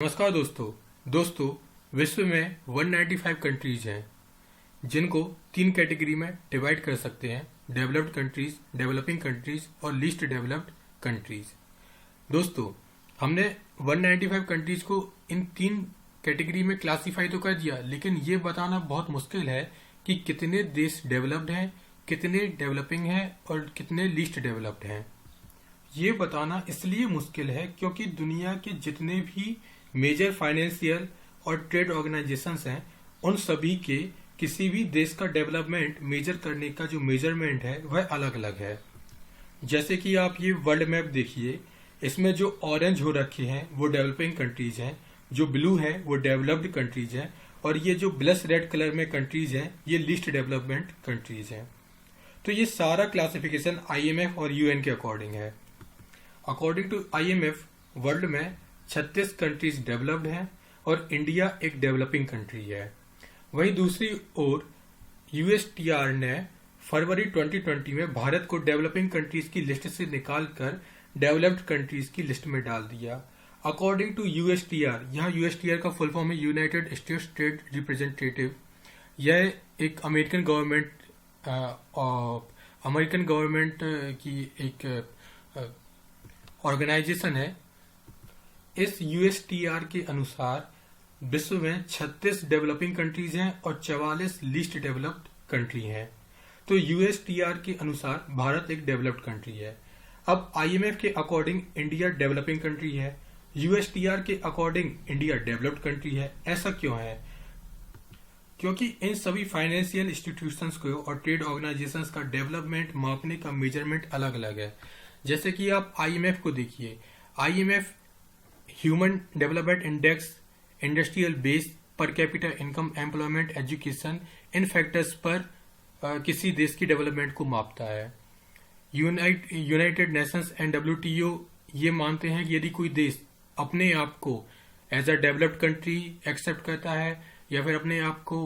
नमस्कार दोस्तों विश्व में 195 कंट्रीज हैं जिनको तीन कैटेगरी में डिवाइड कर सकते हैं। डेवलप्ड कंट्रीज, डेवलपिंग कंट्रीज और लीस्ट डेवलप्ड कंट्रीज। दोस्तों, हमने 195 कंट्रीज को इन तीन कैटेगरी में क्लासिफाई तो कर दिया, लेकिन ये बताना बहुत मुश्किल है कि कितने देश डेवलप्ड हैं, कितने डेवलपिंग हैं और कितने लीस्ट डेवलप्ड हैं। ये बताना इसलिए मुश्किल है क्योंकि दुनिया के जितने भी मेजर फाइनेंशियल और ट्रेड ऑर्गेनाइजेशंस हैं, उन सभी के किसी भी देश का डेवलपमेंट मेजर करने का जो मेजरमेंट है वह अलग अलग है। जैसे कि आप ये वर्ल्ड मैप देखिए, इसमें जो ऑरेंज हो रखे हैं वो डेवलपिंग कंट्रीज हैं, जो ब्लू है वो डेवलप्ड कंट्रीज हैं और ये जो ब्लश रेड कलर में कंट्रीज हैं ये लीस्ट डेवलपमेंट कंट्रीज हैं। तो ये सारा क्लासिफिकेशन IMF और UN के अकॉर्डिंग है। अकॉर्डिंग टू IMF वर्ल्ड में 36 कंट्रीज डेवलप्ड हैं और इंडिया एक डेवलपिंग कंट्री है। वहीं दूसरी ओर USTR ने फरवरी 2020 में भारत को डेवलपिंग कंट्रीज की लिस्ट से निकालकर डेवलप्ड कंट्रीज की लिस्ट में डाल दिया। अकॉर्डिंग टू USTR, यहाँ USTR का फुल फॉर्म है यूनाइटेड स्टेट्स ट्रेड रिप्रेजेंटेटिव। यह एक अमेरिकन गवर्नमेंट की एक ऑर्गेनाइजेशन है। इस USTR के अनुसार विश्व में 36 डेवलपिंग कंट्रीज हैं और 44 लीस्ट डेवलप्ड कंट्री हैं। तो USTR के अनुसार भारत एक डेवलप्ड कंट्री है। अब IMF के अकॉर्डिंग इंडिया डेवलपिंग कंट्री है, USTR के अकॉर्डिंग इंडिया डेवलप्ड कंट्री है। ऐसा क्यों है? क्योंकि इन सभी फाइनेंशियल इंस्टीट्यूशंस को और ट्रेड ऑर्गेनाइजेशंस का डेवलपमेंट मापने का मेजरमेंट अलग अलग है। जैसे कि आप IMF को देखिए, IMF human development index, industrial base, per capita income, employment, education, इन फैक्टर्स पर किसी देश की डेवलपमेंट को मापता है। यूनाइटेड नेशंस एंड WTO ये मानते हैं कि यदि कोई देश अपने आप को as a developed country accept करता है या फिर अपने आप को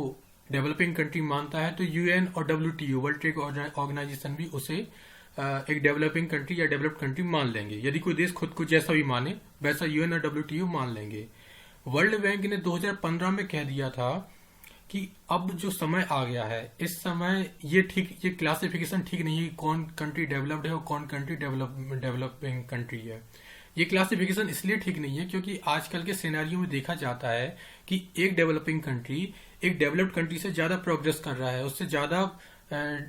डेवलपिंग कंट्री मानता है तो UN और WTO वर्ल्ड ट्रेड ऑर्गेनाइजेशन भी उसे एक डेवलपिंग कंट्री या डेवलप्ड कंट्री मान लेंगे। यदि कोई देश खुद को जैसा भी माने वैसा UN और WTO मान लेंगे। वर्ल्ड बैंक ने 2015 में कह दिया था कि अब जो समय आ गया है, इस समय ये क्लासिफिकेशन ठीक नहीं है, कौन कंट्री डेवलप्ड है और कौन कंट्री डेवलपिंग कंट्री है। ये क्लासिफिकेशन इसलिए ठीक नहीं है क्योंकि आजकल के सिनेरियो में देखा जाता है कि एक डेवलपिंग कंट्री एक डेवलप्ड कंट्री से ज्यादा प्रोग्रेस कर रहा है, उससे ज्यादा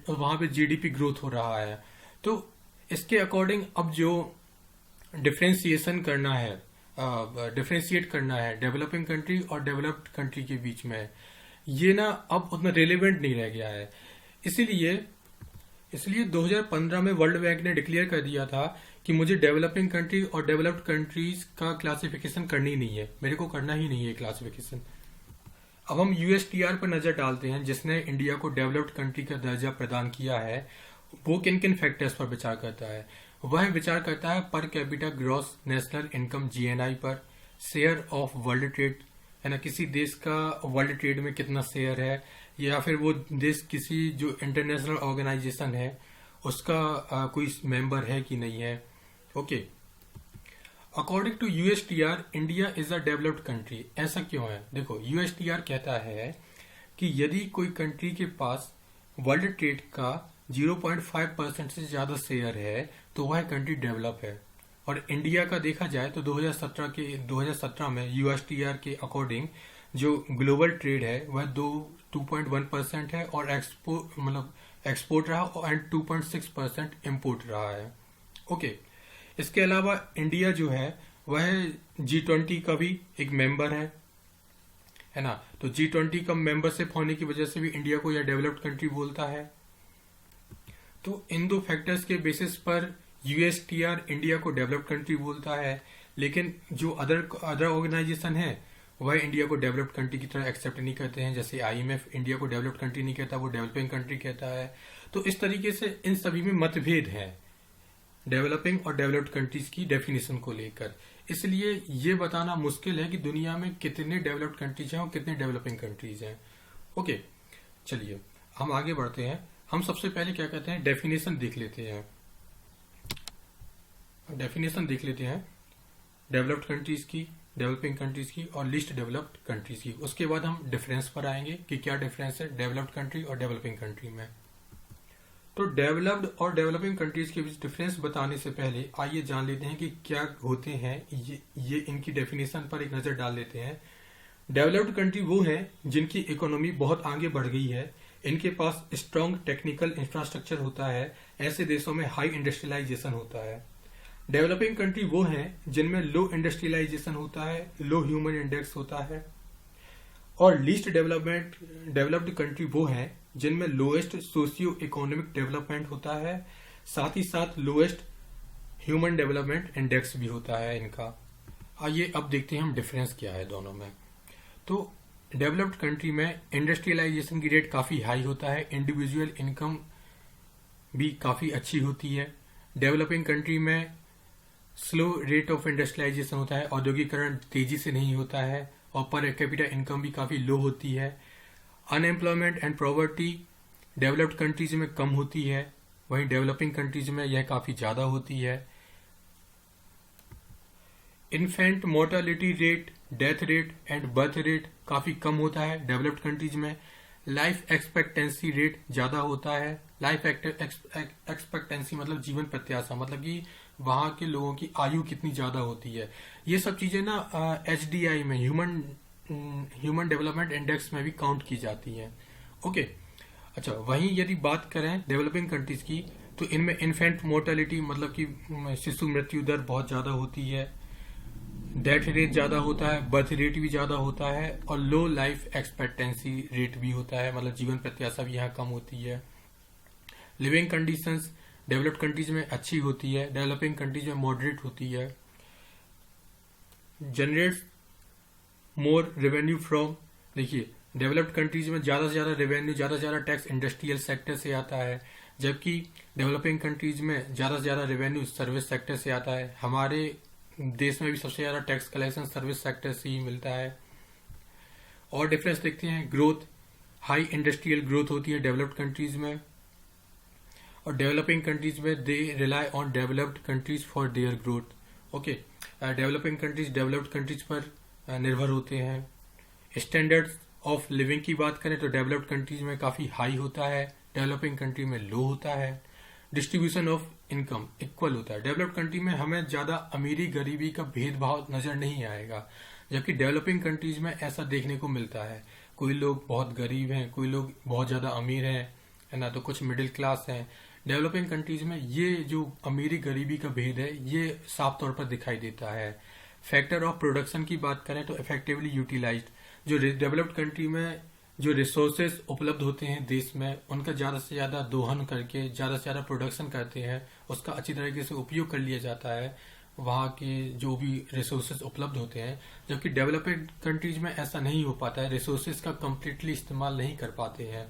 वहां पे GDP ग्रोथ हो रहा है। तो इसके अकॉर्डिंग अब जो डिफरेंशिएट करना है डेवलपिंग कंट्री और डेवलप्ड कंट्री के बीच में, ये ना अब उतना रेलेवेंट नहीं रह गया है। इसलिए 2015 में वर्ल्ड बैंक ने डिक्लेयर कर दिया था कि मुझे डेवलपिंग कंट्री और डेवलप्ड कंट्रीज का क्लासिफिकेशन करनी नहीं है, मेरे को करना ही नहीं है क्लासिफिकेशन। अब हम USTR पर नजर डालते हैं जिसने इंडिया को डेवलप्ड कंट्री का दर्जा प्रदान किया है। वो किन किन फैक्टर्स पर विचार करता है? वह विचार करता है per capita gross national income GNI पर, शेयर ऑफ वर्ल्ड ट्रेड, है ना, किसी देश का वर्ल्ड ट्रेड में कितना शेयर है, या फिर वो देश किसी जो इंटरनेशनल ऑर्गेनाइजेशन है उसका कोई मेंबर है कि नहीं है। Okay, according to USTR India is a developed country. ऐसा क्यों है? देखो, USTR कहता है कि यदि कोई कंट्री के पास वर्ल्ड ट्रेड का 0.5% से ज्यादा शेयर है तो वह कंट्री डेवलप है। और इंडिया का देखा जाए तो 2017 में USTR के अकॉर्डिंग जो ग्लोबल ट्रेड है वह 2.1% है और एक्सपोर्ट रहा और 2.6% इम्पोर्ट रहा है। ओके, इसके अलावा इंडिया जो है वह G20 का भी एक मेंबर है ना। तो G20 का मेंबरशिप होने की वजह से भी इंडिया को यह डेवलप्ड कंट्री बोलता है। तो इन दो फैक्टर्स के बेसिस पर USTR इंडिया को डेवलप्ड कंट्री बोलता है, लेकिन जो अदर ऑर्गेनाइजेशन है वह इंडिया को डेवलप्ड कंट्री की तरह एक्सेप्ट नहीं करते हैं। जैसे IMF इंडिया को डेवलप्ड कंट्री नहीं कहता, वो डेवलपिंग कंट्री कहता है। तो इस तरीके से इन सभी में मतभेद है डेवलपिंग और डेवलप्ड कंट्रीज की डेफिनेशन को लेकर। इसलिए ये बताना मुश्किल है कि दुनिया में कितने डेवलप्ड कंट्रीज हैं और कितने डेवलपिंग कंट्रीज हैं। ओके, चलिए हम आगे बढ़ते हैं। हम सबसे पहले क्या कहते हैं, डेफिनेशन देख लेते हैं डेवलप्ड कंट्रीज की। डेवलपिंग कंट्रीज की और लीस्ट डेवलप्ड कंट्रीज की। उसके बाद हम डिफरेंस पर आएंगे कि क्या डिफरेंस है डेवलप्ड कंट्री और डेवलपिंग कंट्री में। तो डेवलप्ड और डेवलपिंग कंट्रीज के बीच डिफरेंस बताने से पहले आइए जान लेते हैं कि क्या होते हैं ये इनकी डेफिनेशन पर एक नजर डाल लेते हैं। डेवलप्ड कंट्री वो हैं जिनकी इकोनॉमी बहुत आगे बढ़ गई है, इनके पास स्ट्रांग टेक्निकल इंफ्रास्ट्रक्चर होता है, ऐसे देशों में हाई इंडस्ट्रियलाइजेशन होता है। डेवलपिंग कंट्री वो हैं जिनमें लो इंडस्ट्रियलाइजेशन होता है, लो ह्यूमन इंडेक्स होता है। और लीस्ट डेवलप्ड कंट्री वो हैं जिनमें लोएस्ट सोशियो इकोनॉमिक डेवलपमेंट होता है, साथ ही साथ लोएस्ट ह्यूमन डेवलपमेंट इंडेक्स भी होता है इनका। आइए अब देखते हैं हम डिफरेंस क्या है दोनों में। तो डेवलप्ड कंट्री में इंडस्ट्रियलाइजेशन की रेट काफी हाई होता है, इंडिविजुअल इनकम भी काफी अच्छी होती है। डेवलपिंग कंट्री में स्लो रेट ऑफ इंडस्ट्रियलाइजेशन होता है, औद्योगिकरण तेजी से नहीं होता है और पर कैपिटा इनकम भी काफी लो होती है। Unemployment and poverty developed countries में कम होती है, वहीं डेवलपिंग कंट्रीज में यह काफी ज्यादा होती है। Infant mortality rate, death rate and birth rate काफी कम होता है डेवलप्ड कंट्रीज में। लाइफ एक्सपेक्टेंसी रेट ज्यादा होता है। लाइफ एक्सपेक्टेंसी मतलब जीवन प्रत्याशा, मतलब कि वहां के लोगों की आयु कितनी ज्यादा होती है। ये सब चीजें ना HDI में ह्यूमन डेवलपमेंट इंडेक्स में भी काउंट की जाती हैं। ओके, अच्छा, वहीं यदि बात करें डेवलपिंग कंट्रीज की तो इनमें इन्फेंट मोर्टेलिटी मतलब कि शिशु मृत्यु दर बहुत ज्यादा होती है, डेथ रेट ज्यादा होता है, बर्थ रेट भी ज्यादा होता है और लो लाइफ एक्सपेक्टेंसी रेट भी होता है, मतलब जीवन प्रत्याशा भी यहाँ कम होती है। लिविंग कंडीशंस डेवलप्ड कंट्रीज में अच्छी होती है, डेवलपिंग कंट्रीज में मॉडरेट होती है। जनरेट्स मोर रेवेन्यू फ्रॉम, देखिए डेवलप्ड कंट्रीज में ज्यादा से ज्यादा रेवेन्यू, ज्यादा से ज्यादा टैक्स इंडस्ट्रियल सेक्टर से आता है, जबकि डेवलपिंग कंट्रीज में ज्यादा से ज्यादा रेवेन्यू सर्विस सेक्टर से आता है। हमारे देश में भी सबसे ज्यादा टैक्स कलेक्शन सर्विस सेक्टर से ही मिलता है। और डिफरेंस देखते हैं, ग्रोथ, हाई इंडस्ट्रियल ग्रोथ होती है डेवलप्ड कंट्रीज में और डेवलपिंग कंट्रीज में they rely on developed countries for their growth. Okay, developing countries developed countries पर निर्भर होते हैं। स्टैंडर्ड्स ऑफ लिविंग की बात करें तो डेवलप्ड कंट्रीज में काफी हाई होता है, डेवलपिंग कंट्री में लो होता है। डिस्ट्रीब्यूशन ऑफ इनकम इक्वल होता है, डेवलप्ड कंट्री में हमें ज्यादा अमीरी गरीबी का भेदभाव नजर नहीं आएगा, जबकि डेवलपिंग कंट्रीज में ऐसा देखने को मिलता है। कोई लोग बहुत गरीब हैं, कोई लोग बहुत ज्यादा अमीर हैं, है ना, तो कुछ मिडिल क्लास हैं। डेवलपिंग कंट्रीज में ये जो अमीरी गरीबी का भेद है ये साफ तौर पर दिखाई देता है। फैक्टर ऑफ प्रोडक्शन की बात करें तो इफेक्टिवली यूटिलाइज्ड, जो डेवलप्ड कंट्री में जो रिसोर्सेज उपलब्ध होते हैं देश में उनका ज्यादा से ज्यादा दोहन करके ज्यादा से ज्यादा प्रोडक्शन करते हैं, उसका अच्छी तरीके से उपयोग कर लिया जाता है वहां के जो भी रिसोर्सेज उपलब्ध होते हैं। जबकि डेवलप्ड कंट्रीज में ऐसा नहीं हो पाता है, रिसोर्सेज का कम्प्लीटली इस्तेमाल नहीं कर पाते हैं।